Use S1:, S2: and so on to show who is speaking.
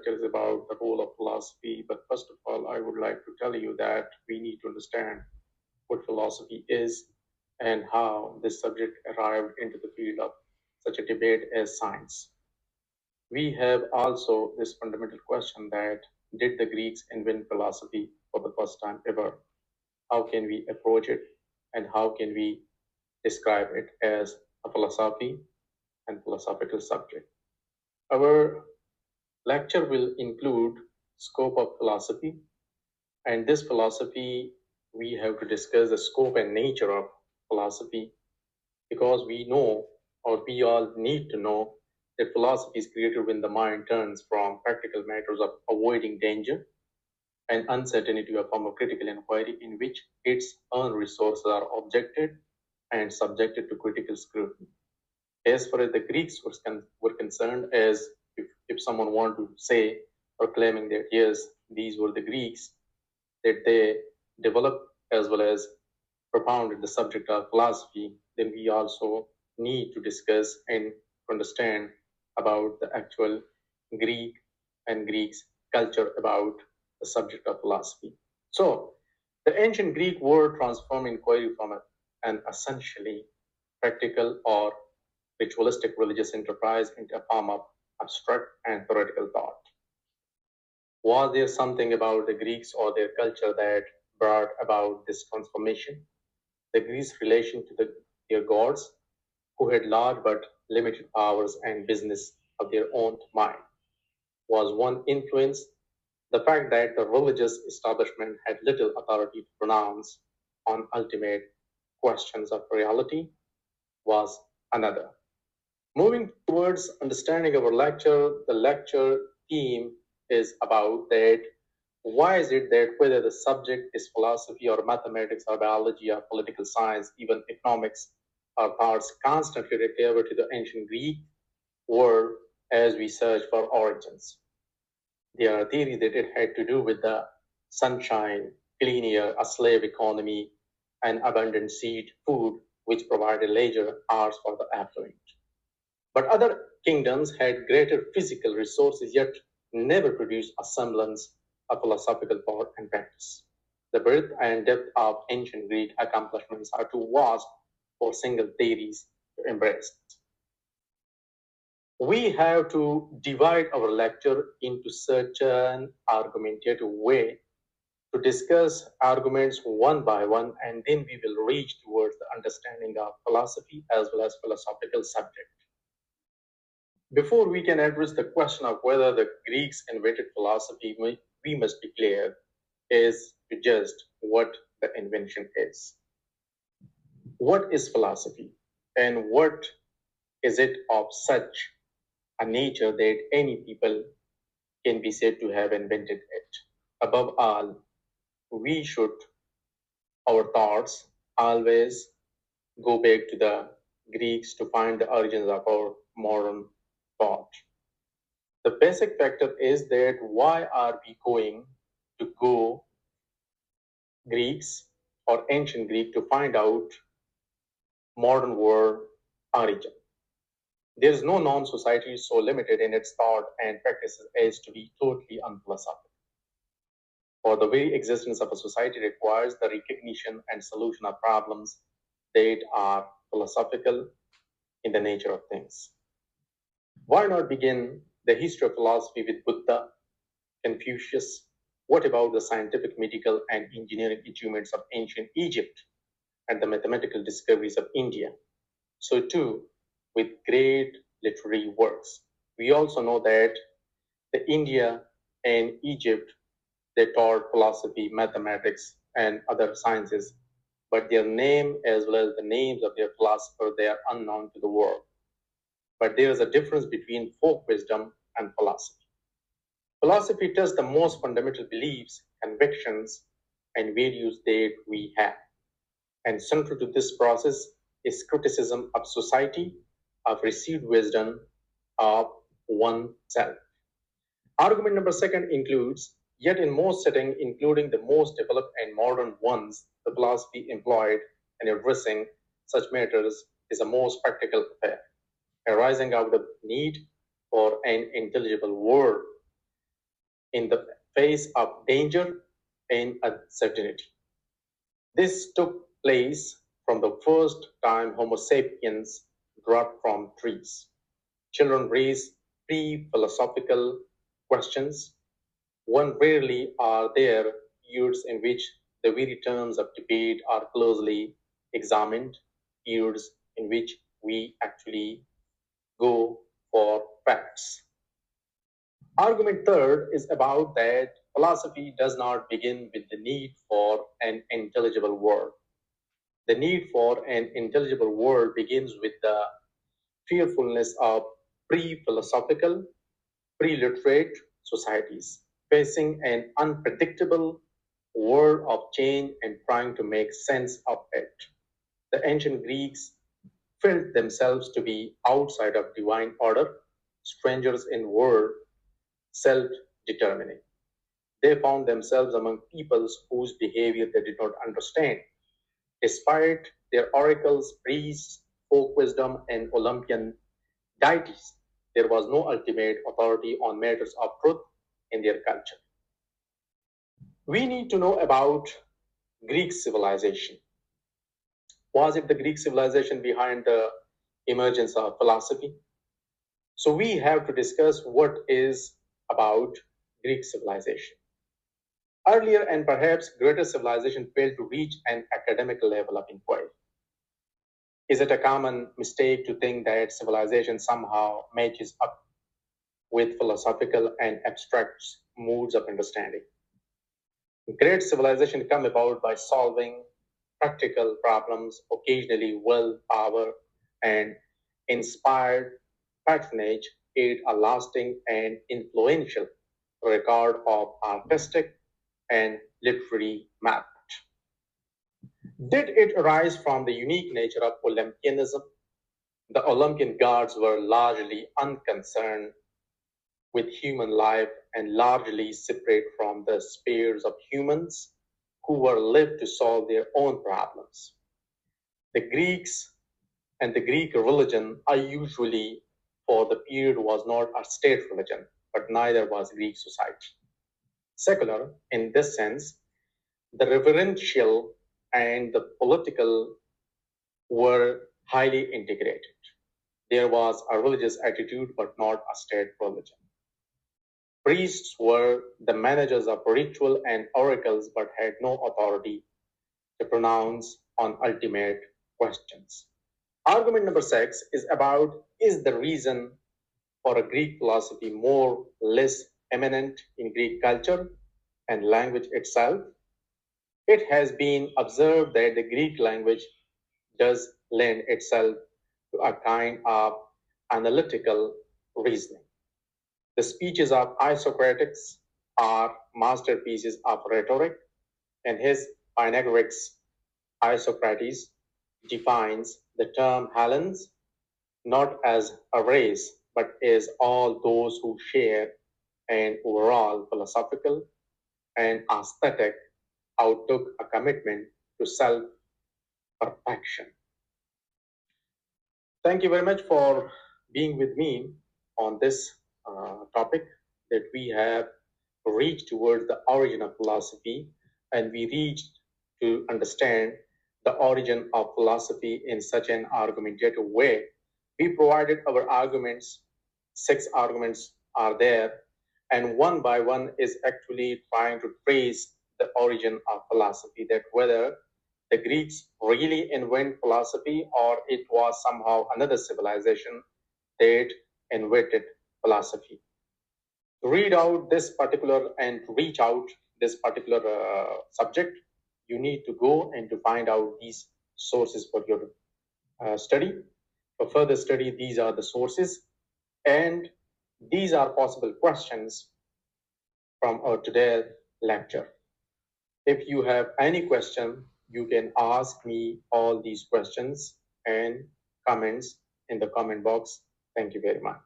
S1: is about the role of philosophy. But first of all, I would like to tell you that we need to understand what philosophy is and how this subject arrived into the field of such a debate as science. We have also this fundamental question that did the Greeks invent philosophy for the first time ever? How can we approach it and how can we describe it as a philosophy and philosophical subject? Our lecture will include scope of philosophy, and this philosophy we have to discuss the scope and nature of philosophy because we know or we all need to know that philosophy is created when the mind turns from practical matters of avoiding danger and uncertainty to a form of critical inquiry in which its own resources are objected and subjected to critical scrutiny. As far as the Greeks were concerned, as if someone want to say or claiming that yes, these were the Greeks, that they developed as well as propounded the subject of philosophy, then we also need to discuss and understand about the actual Greek and Greeks culture about the subject of philosophy. So the ancient Greek word transformed inquiry from an essentially practical or ritualistic religious enterprise into a form of abstract and theoretical thought. Was there something about the Greeks or their culture that brought about this transformation? The Greeks' relation to their gods, who had large but limited powers and business of their own mind, was one influence. The fact that the religious establishment had little authority to pronounce on ultimate questions of reality was another. Moving towards understanding our lecture, the lecture theme is about that why is it that whether the subject is philosophy or mathematics or biology or political science, even economics, our thoughts constantly recover to the ancient Greek world as we search for origins. There are theories that it had to do with the sunshine, clean air, a slave economy, and abundant seed food, which provided leisure hours for the affluent. But other kingdoms had greater physical resources, yet never produced a semblance of philosophical thought and practice. The breadth and depth of ancient Greek accomplishments are too vast for single theories to embrace. We have to divide our lecture into such an argumentative way to discuss arguments one by one, and then we will reach towards the understanding of philosophy as well as philosophical subject. Before we can address the question of whether the Greeks invented philosophy, we must be clear as to just what the invention is. What is philosophy and what is it of such a nature that any people can be said to have invented it? Above all, we should, our thoughts always go back to the Greeks to find the origins of our modern thought. The basic factor is that why are we going to go Greeks or ancient Greek to find out modern world origin? There is no known society so limited in its thought and practices as to be totally unphilosophical. For the very existence of a society requires the recognition and solution of problems that are philosophical in the nature of things. Why not begin the history of philosophy with Buddha, Confucius? What about the scientific, medical, and engineering achievements of ancient Egypt and the mathematical discoveries of India? So too, with great literary works. We also know that the India and Egypt, they taught philosophy, mathematics, and other sciences, but their name as well as the names of their philosophers, they are unknown to the world. But there is a difference between folk wisdom and philosophy. Philosophy tests the most fundamental beliefs, convictions, and values that we have. And central to this process is criticism of society, of received wisdom, of oneself. Argument number second includes, yet in most settings, including the most developed and modern ones, the philosophy employed in addressing such matters is a most practical affair, arising out of the need for an intelligible world. in the face of danger and uncertainty. This took place from the first time Homo sapiens dropped from trees. Children raise pre-philosophical questions. One rarely are there years in which the very terms of debate are closely examined, years in which we actually go for facts. Argument third is about that philosophy does not begin with the need for an intelligible world. The need for an intelligible world begins with the fearfulness of pre-philosophical, pre-literate societies facing an unpredictable world of change and trying to make sense of it. The ancient Greeks felt themselves to be outside of divine order, strangers in world, self-determining. They found themselves among peoples whose behavior they did not understand. Despite their oracles, priests, folk wisdom, and Olympian deities, there was no ultimate authority on matters of truth in their culture. We need to know about Greek civilization. Was it the Greek civilization behind the emergence of philosophy? So we have to discuss what is about Greek civilization. Earlier and perhaps greater civilization failed to reach an academic level of inquiry. Is it a common mistake to think that civilization somehow matches up with philosophical and abstract modes of understanding? Great civilization come about by solving practical problems, occasionally willpower and inspired patronage aid a lasting and influential record of artistic and literary merit. Did it arise from the unique nature of Olympianism? The Olympian gods were largely unconcerned with human life and largely separate from the spheres of humans who were left to solve their own problems. The Greeks and the Greek religion are usually for the period was not a state religion, but neither was Greek society. Secular, in this sense, the reverential and the political were highly integrated. There was a religious attitude, but not a state religion. Priests were the managers of ritual and oracles, but had no authority to pronounce on ultimate questions. Argument number 6 is about is the reason for a Greek philosophy more less eminent in Greek culture and language itself? It has been observed that the Greek language does lend itself to a kind of analytical reasoning. The speeches of Isocrates are masterpieces of rhetoric, and his Panegyrics, Isocrates defines the term Hellenes not as a race, but as all those who share an overall philosophical and aesthetic outlook, a commitment to self perfection. Thank you very much for being with me on this topic that we have reached towards the origin of philosophy, and we reached to understand the origin of philosophy in such an argumentative way. We provided our arguments, 6 arguments are there, and one by one is actually trying to trace the origin of philosophy, that whether the Greeks really invent philosophy or it was somehow another civilization that invented philosophy. To read out this particular and to reach out this particular subject, you need to go and to find out these sources for your study. For further study, these are the sources, and these are possible questions from our today's lecture. If you have any question, you can ask me all these questions and comments in the comment box. Thank you very much.